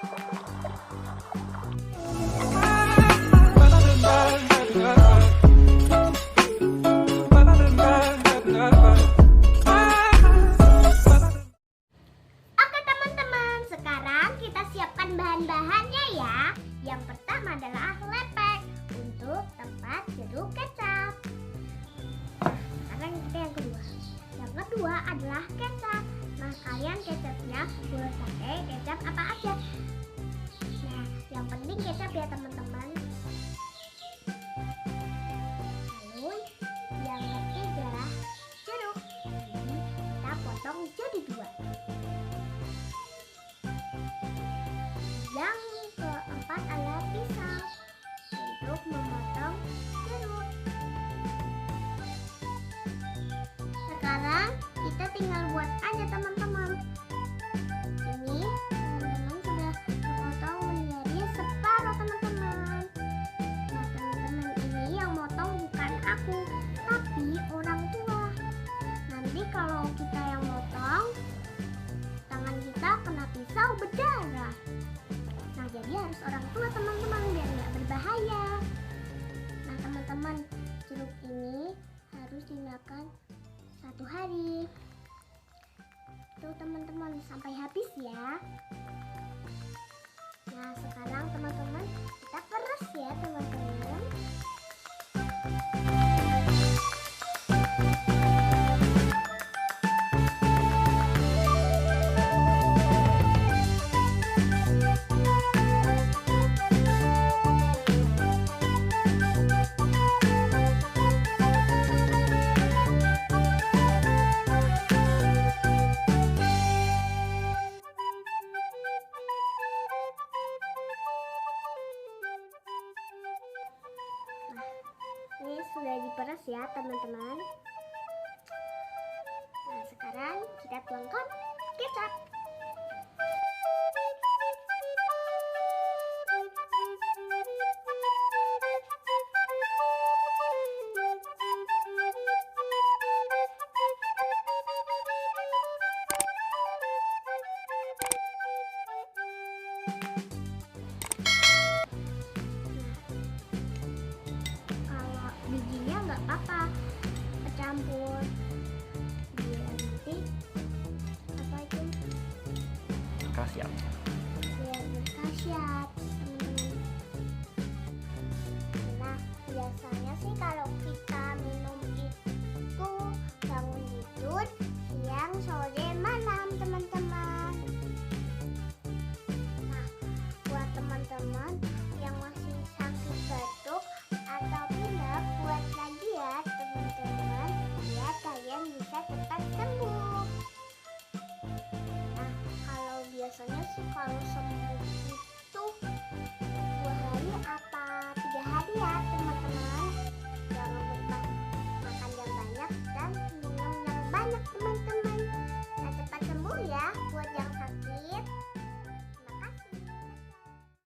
Oke teman-teman, sekarang kita siapkan bahan-bahannya ya. Yang pertama adalah lepek untuk tempat jeruk kecap. Sekarang kita yang kedua. Yang kedua adalah kecap. Nah, kalian kecapnya boleh pakai kecap apa aja. Nah, yang penting kecap ya teman-teman. Lalu yang ketiga adalah jeruk. Ini kita potong jadi dua. Yang keempat adalah pisau untuk memotong jeruk. Sekarang kita tinggal buat aja teman-teman. Ini teman-teman sudah memotong menjadi separuh teman-teman. Nah teman-teman, ini yang motong bukan aku, tapi orang tua. Nanti kalau kita yang motong, tangan kita kena pisau berdarah. Nah jadi harus orang tua teman-teman biar nggak berbahaya. Nah teman-teman, jeruk ini harus dimakan 1 hari. Tuh teman-teman, sampai habis ya. Nah sekarang teman-teman kita peres ya teman-teman. Ini sudah diperas ya teman-teman. Nah sekarang kita tuangkan kecap. Bijinya nggak apa-apa kecampur biar nanti apa itu Khasiat. biar berkhasiat teman-teman. Nah biasanya sih kalau kita minum itu bangun tidur siang sore malam teman-teman. Nah buat teman-teman yang masih sakit batuk atau pilek, buat lagi ya teman-teman, biar kalian bisa cepat sembuh. Nah kalau biasanya sih kalau sembuh